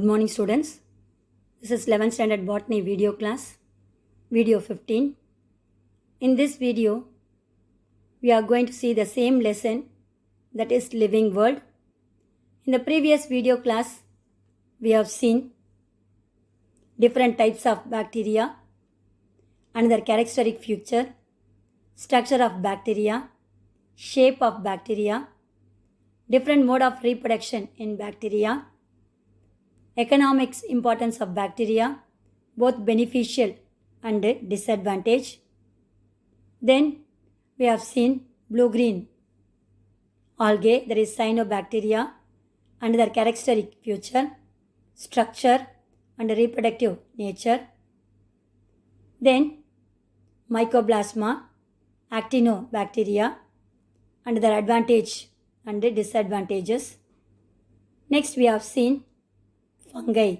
morning students. This is 11th standard botany video class, video 15. In this video, we are going to see the same lesson, that is living world. In the previous video class, we have seen different types of bacteria and their characteristic feature, structure of bacteria, shape of bacteria, different mode of reproduction in bacteria, economics importance of bacteria, both beneficial and disadvantage. Then we have seen blue-green algae, that is cyanobacteria, and their characteristic feature, structure and reproductive nature. Then mycoplasma, actinobacteria, and their advantage and disadvantages. Next we have seen fungi.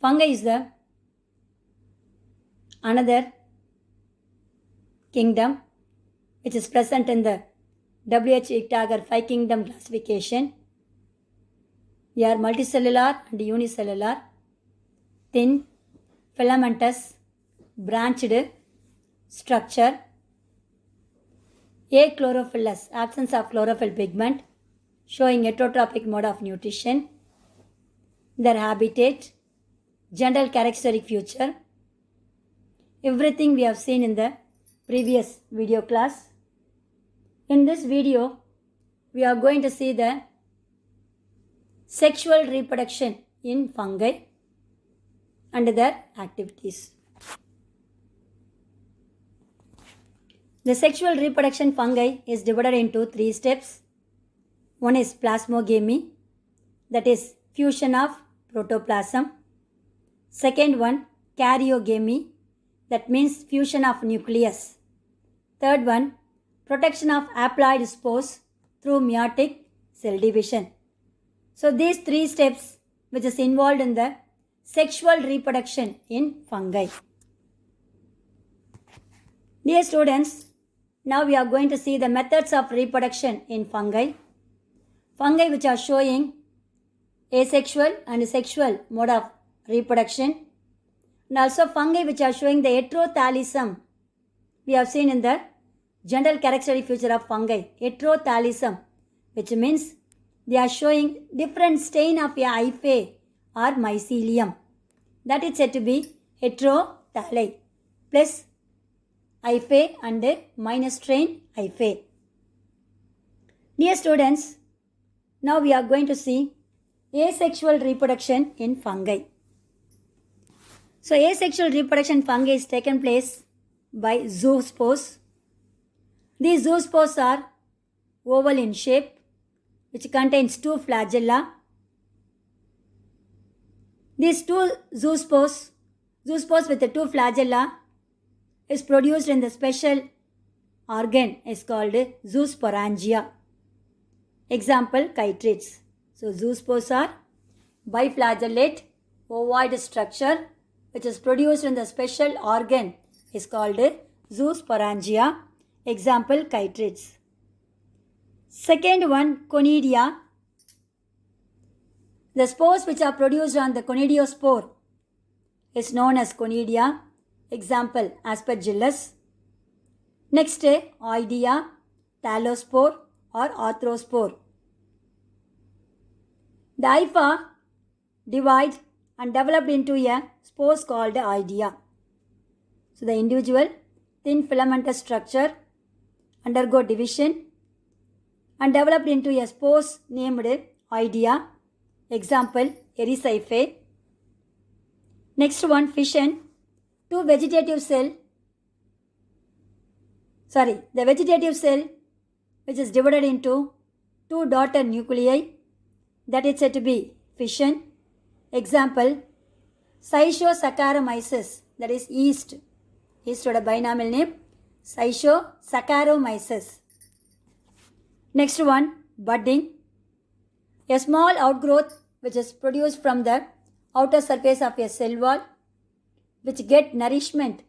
Fungi is the another kingdom which is present in the W.H. Ictager 5 kingdom classification. They are multicellular and unicellular, thin, filamentous, branched structure, achlorophyllous, absence of chlorophyll pigment, showing heterotrophic mode of nutrition, their habitat, general characteristic feature. Everything we have seen in the previous video class. In this video, we are going to see the sexual reproduction in fungi and their activities. The sexual reproduction fungi is divided into 3 steps. One is plasmogamy, that is fusion of protoplasm. Second one, karyogamy, that means fusion of nucleus. Third one, protection of haploid spores through meiotic cell division. So these 3 steps which is involved in the sexual reproduction in fungi. Dear students, now we are going to see the methods of reproduction in fungi. Fungi which are showing asexual and sexual mode of reproduction, and also fungi which are showing the heterothalism. We have seen in the general characteristic feature of fungi, heterothalism, which means they are showing different stain of a hyphae or mycelium. That is said to be heterothalli, plus hyphae and minus strain hyphae. Dear students, now we are going to see asexual reproduction in fungi. So asexual reproduction in fungi is taken place by zoospores. These zoospores are oval in shape, which contains 2 flagella. These 2 zoospores with the 2 flagella is produced in the special organ is called zoosporangia. Example, chytrids. So zoospores are biflagellate ovoid structure which is produced in the special organ is called zoosporangia. Example, chytrids. Second one, conidia. The spores which are produced on the conidiospore is known as conidia. Example, aspergillus. Next, oidea, thalospore or arthrospore. The hypha divide and developed into a spores called oidea. So the individual thin filamentous structure undergo division and developed into a spores named oidea. Example, erysipeae. Next one, fission. The vegetative cell which is divided into 2 daughter nuclei, that is said to be fission. Example, Schizosaccharomyces, that is yeast. Yeast had a binomial name, Schizosaccharomyces. Next one, budding. A small outgrowth which is produced from the outer surface of a cell wall, which get nourishment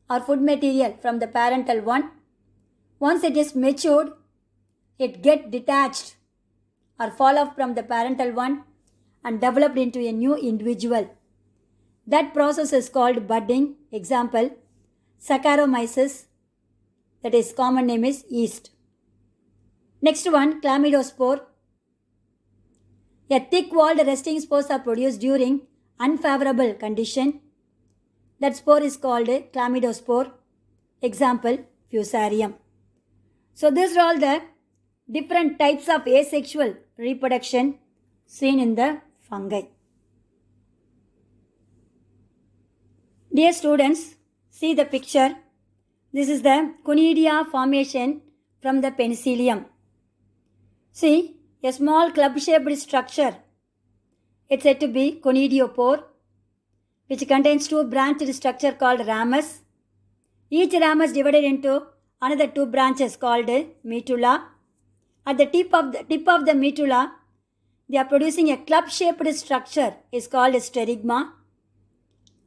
or food material from the parental one. Once it is matured, it get detached or fall off from the parental one and developed into a new individual. That process is called budding. Example, Saccharomyces, that is common name is yeast. Next one, chlamydospore. A thick-walled resting spores are produced during unfavorable condition. That spore is called chlamydospore. Example, fusarium. So these are all the different types of asexual reproduction seen in the fungi. Dear students, see the picture. This is the conidia formation from the penicillium. See, a small club-shaped structure. It's said to be conidiopore, which contains two branched structure called ramus. Each ramus divided into another two branches called medulla. At the tip of the medulla, they are producing a club-shaped structure is called sterigma.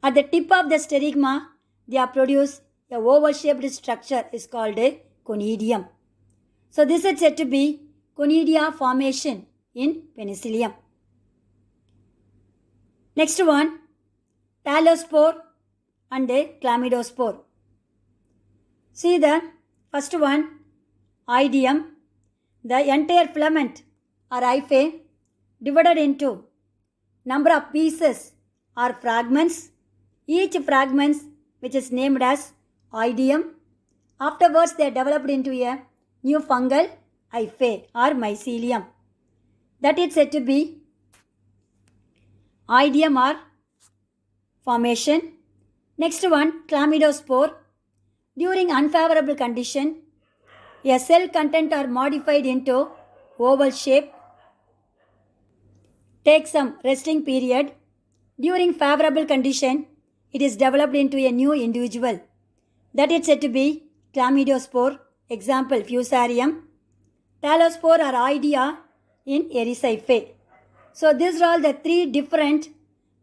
At the tip of the sterigma, they are produced a oval-shaped structure is called conidium. So this is said to be conidia formation in penicillium. Next one, talospore and chlamydospore. See the first one, oidium. The entire filament or hyphae divided into number of pieces or fragments. Each fragment which is named as oidium. Afterwards they are developed into a new fungal hyphae or mycelium. That is said to be oidium or formation. Next one, chlamydospore. During unfavorable condition, a cell content are modified into oval shape. Take some resting period. During favorable condition, it is developed into a new individual. That is said to be chlamydospore. Example, fusarium. Talospore or oidia in Erysipeae. So these are all the three different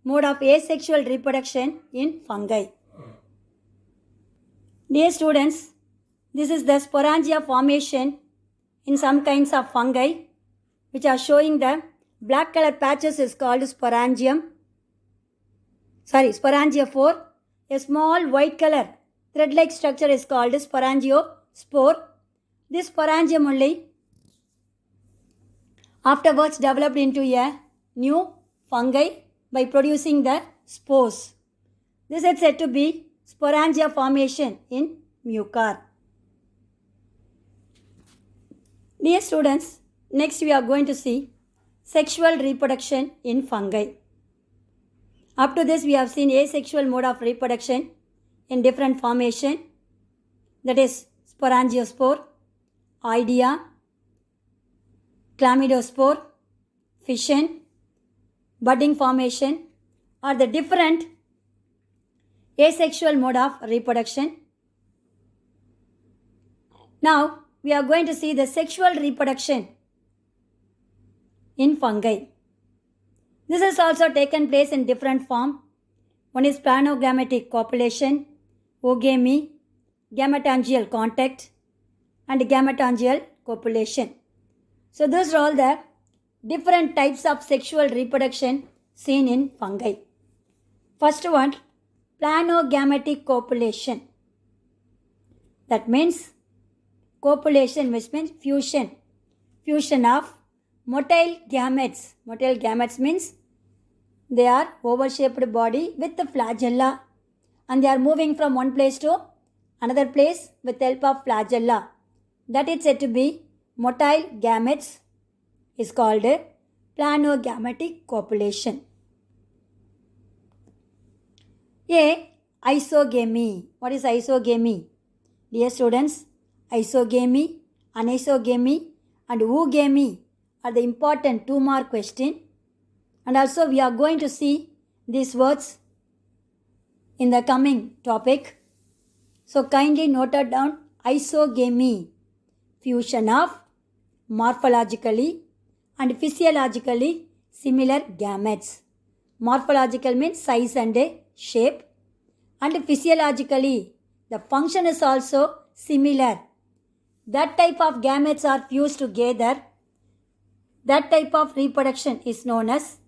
mode of asexual reproduction in fungi. Dear students, this is the sporangia formation in some kinds of fungi which are showing the black color patches is called sporangiophore. A small white color thread-like structure is called sporangiospore. This sporangium only afterwards developed into a new fungi by producing the spores. This is said to be sporangia formation in mucor. Dear students, next we are going to see sexual reproduction in fungi. Up to this we have seen asexual mode of reproduction in different formation, that is sporangiospore, oidia, chlamydospore, fission, budding formation are the different asexual mode of reproduction. Now we are going to see the sexual reproduction in fungi. This has also taken place in different form. One is planogametic copulation, oogamy, gametangial contact, and gametangial copulation. So those are all the different types of sexual reproduction seen in fungi. First one, planogametic copulation. That means copulation, which means fusion. Fusion of motile gametes. Motile gametes means they are oval-shaped body with the flagella and they are moving from one place to another place with help of flagella. That is said to be motile gametes is called planogametic copulation. A, isogamy. What is isogamy? Dear students, isogamy, anisogamy and oogamy are the important 2-mark question, and also we are going to see these words in the coming topic. So kindly note it down. Isogamy, fusion of morphologically and physiologically similar gametes. Morphological means size and shape, and physiologically the function is also similar. That type of gametes are fused together. That type of reproduction is known as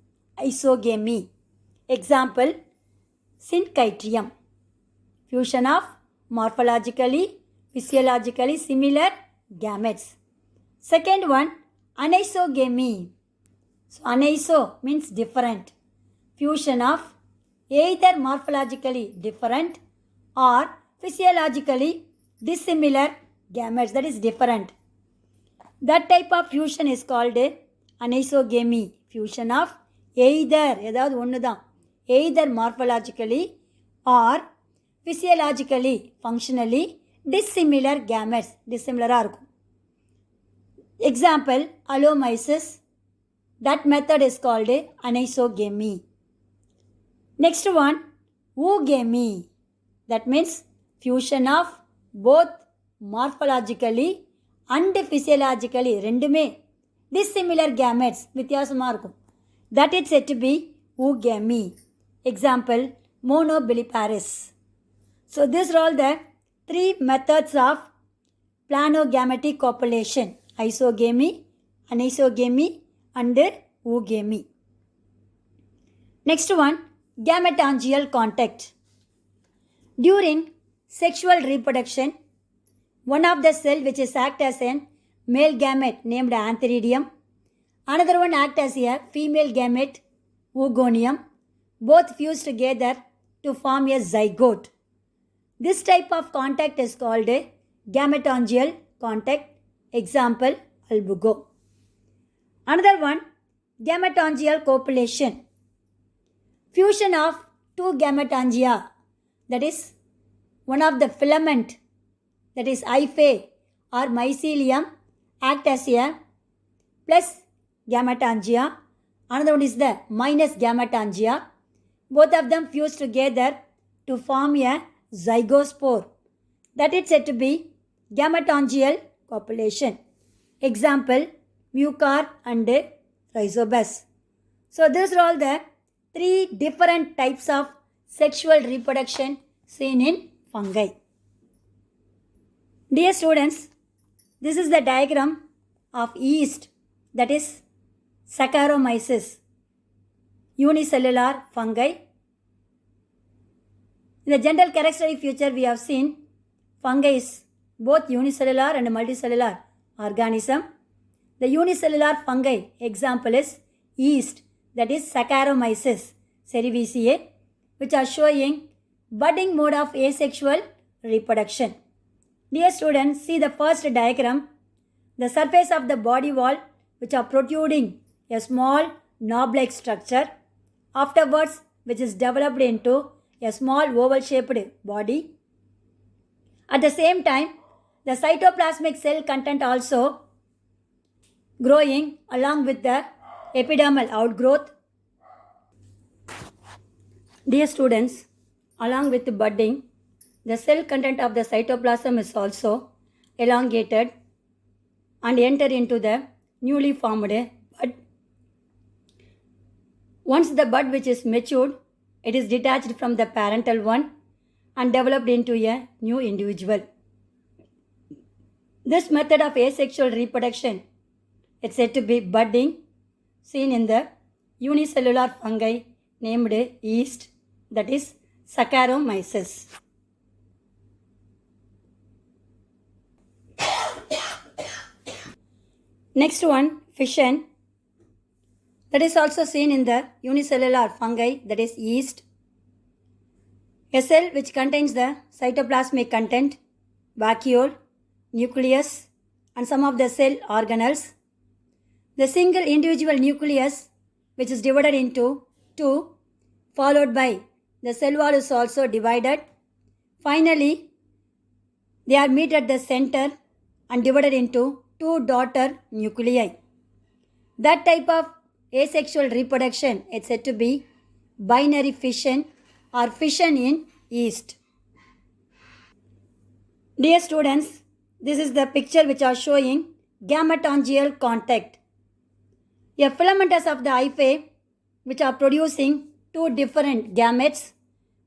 isogamy. Example, syncytium. Fusion of morphologically, physiologically similar gametes. Second one, anisogamy. So aniso means different. Fusion of either morphologically different or physiologically dissimilar gametes, that is different. That type of fusion is called anisogamy. Fusion of either either morphologically or physiologically, functionally dissimilar gametes. Dissimilar. Example, allomyces. That method is called anisogamy. Next one, oogamy. That means fusion of both morphologically and physiologically ரெண்டுமே dissimilar gametes வித்தியாசமாக இருக்கும். That is said to be oogamy. Example, monobiliparis. So these are all the three methods of planogametic copulation: isogamy, anisogamy and oogamy. Next one, gametangial contact. During sexual reproduction, one of the cell which is act as a male gamete named antheridium, another one act as a female gamete, oogonium, both fuse together to form a zygote. This type of contact is called gametangial contact. Example, albugo. Another one, gametangial copulation. Fusion of two gametangia, that is one of the filament, that is hyphae or mycelium, act as a plus gametangia. Another one is the minus gametangia. Both of them fuse together to form a zygospore. That is said to be gametangial copulation. Example, mucor and rhizobus. So these are all the three different types of sexual reproduction seen in fungi. Dear students, this is the diagram of yeast, that is Saccharomyces, unicellular fungi. In the general characteristic feature we have seen fungi is both unicellular and multicellular organism. The unicellular fungi example is yeast, that is Saccharomyces cerevisiae, which are showing budding mode of asexual reproduction. Dear students, see the first diagram. The surface of the body wall which are protruding a small knob-like structure, afterwards which is developed into a small oval-shaped body. At the same time, the cytoplasmic cell content also growing along with the epidermal outgrowth. Dear students, along with the budding, the cell content of the cytoplasm is also elongated and enter into the newly formed bud. Once the bud which is matured, it is detached from the parental one and developed into a new individual. This method of asexual reproduction is said to be budding, seen in the unicellular fungi named yeast, that is Saccharomyces. Next one, fission. That is also seen in the unicellular fungi, that is yeast. A cell which contains the cytoplasmic content, vacuole, nucleus and some of the cell organelles. The single individual nucleus which is divided into two, followed by the cell wall is also divided. Finally, they are meet at the center and divided into two daughter nuclei. That type of asexual reproduction is said to be binary fission or fission in yeast. Dear students, this is the picture which are showing gametangial contact. A filamentous of the hyphae which are producing two different gametes.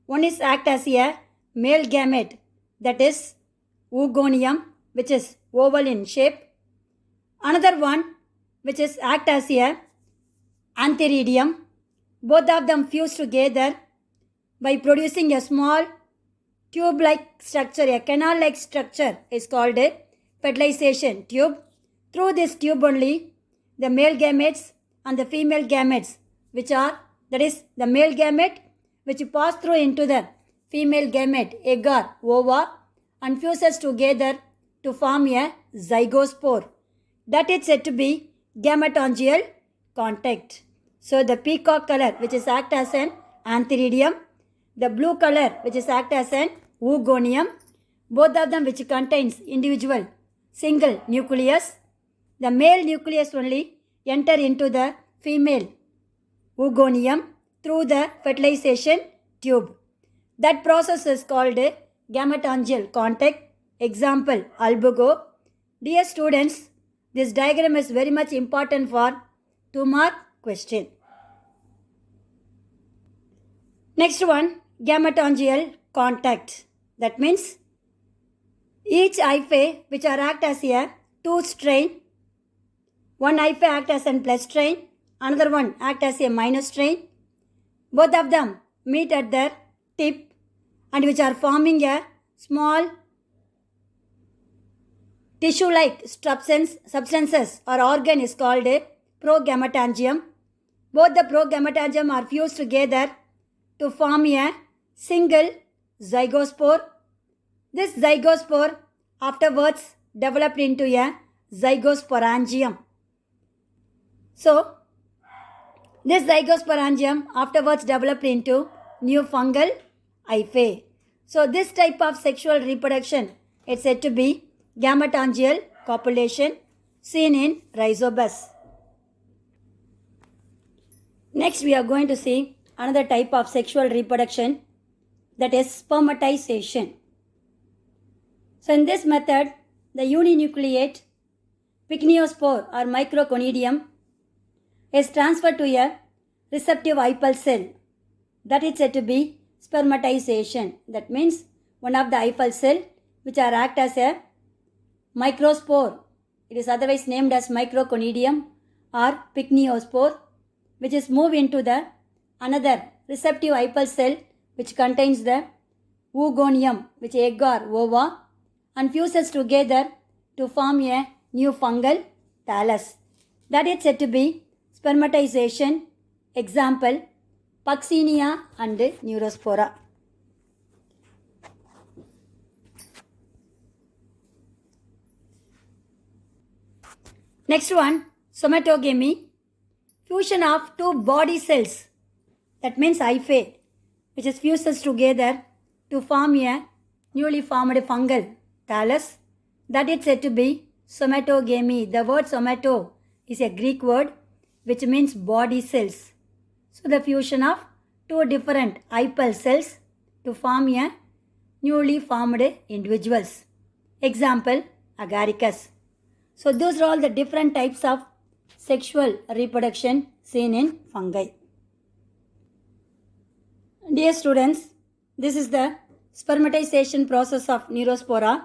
One is act as a male gamete, that is oogonium, which is oval in shape. Another one which is act as a antheridium, Both of them fuse together by producing a small tube-like structure. A canal-like structure is called a fertilization tube. Through this tube only, the male gametes and the female gametes, that is the male gamete which pass through into the female gamete, egg or ova, and fuses together to form a zygospore. That is said to be gametangial contact. So the peacock color which is act as an antheridium, the blue color which is act as an oogonium, both of them which contains individual single nucleus. The male nucleus only enter into the female oogonium through the fertilization tube. That process is called gametangial contact. Example, albugo. Dear students, this diagram is very much important for 2-mark question. Next one, gametangial contact. That means each hyphae which are act as a 2 strain. One hyphae act as a plus strain, another one act as a minus strain. Both of them meet at their tip and which are forming a small tissue-like substances or organ is called a progametangium. Both the progametangium are fused together to form a single zygospore. This zygospore afterwards developed into a zygosporangium. So, this zygosporangium afterwards developed into new fungal hyphae. So, this type of sexual reproduction is said to be gametangial copulation seen in Rhizobus. Next, we are going to see another type of sexual reproduction, that is spermatization. So, in this method, the uninucleate pycnospore or microconidium is transferred to a receptive hyphal cell. That is said to be spermatization. That means one of the hyphal cell which are act as a microspore. It is otherwise named as microconidium or pycnospore, which is moved into the another receptive hyphal cell which contains the oogonium, which egg or ova, and fuses together to form a new fungal thallus. That is said to be spermatization. Example, Puccinia and Neurospora. Next one, somatogamy. Fusion of 2 body cells, that means hyphae, which is fuses together to form a newly formed fungal thallus. That is said to be somatogamy. The word somato is a Greek word which means body cells. So the fusion of 2 different hyphal cells to form a newly formed individuals. Example, agaricus. So those are all the different types of sexual reproduction seen in fungi. Dear students, this is the spermatization process of Neurospora.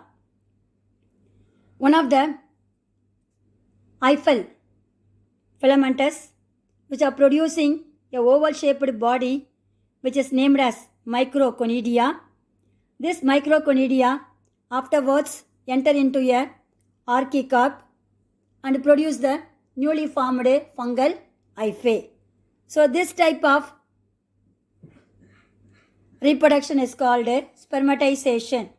One of the hyphal filamentous which are producing a oval shaped body which is named as microconidia. This microconidia afterwards enter into a archicarp and produce the newly formed fungal hyphae. So this type of reproduction is called spermatization.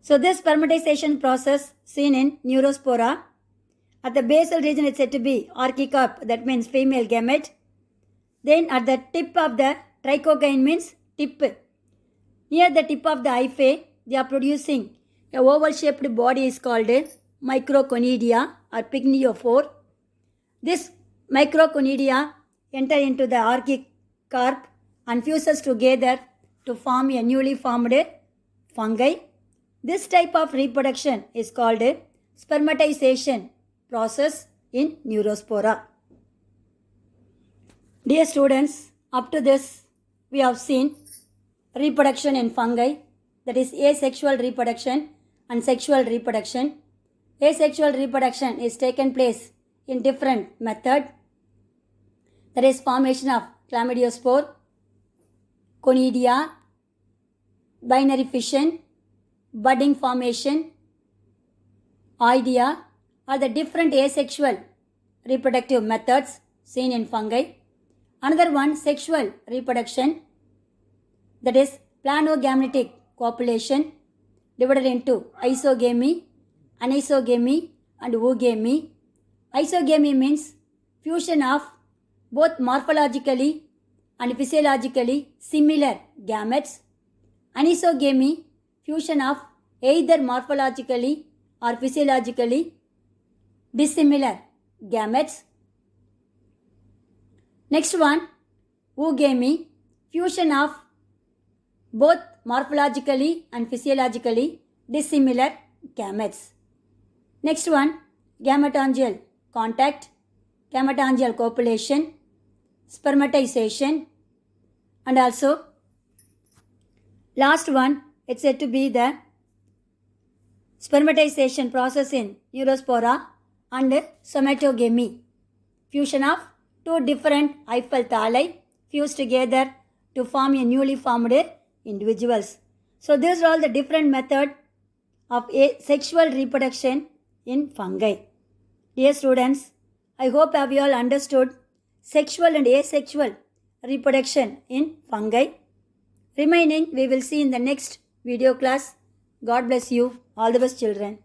So this spermatization process seen in Neurospora. At the basal region it is said to be archicarp, that means female gamete. Then at the tip of the trichogyne means tip. Near the tip of the hyphae, they are producing a oval shaped body is called microconidia or pycnophore. This microconidia enter into the archicarp and fuses together to form a newly formed fungi. This type of reproduction is called spermatization process in Neurospora. Dear students, up to this we have seen reproduction in fungi, that is asexual reproduction and sexual reproduction. Asexual reproduction is taken place in different method. that is formation of chlamydospore, conidia, binary fission, budding formation, oidea are the different asexual reproductive methods seen in fungi. Another one, sexual reproduction, that is planogametic copulation divided into isogamy, anisogamy and oogamy. Isogamy means fusion of both morphologically and physiologically similar gametes. Anisogamy, fusion of either morphologically or physiologically dissimilar gametes. Next one, oogamy, fusion of both morphologically and physiologically dissimilar gametes. Next one, gametangial contact, gametangial copulation, spermatization, and also last one, it's said to be the spermatization process in Neurospora and somatogamy, fusion of two different hyphal thalli fused together to form a newly formed individuals. So these are all the different methods of sexual reproduction in fungi. Dear students, I hope have you all understood sexual and asexual reproduction in fungi. Remaining we will see in the next video class. God bless you. All the best children.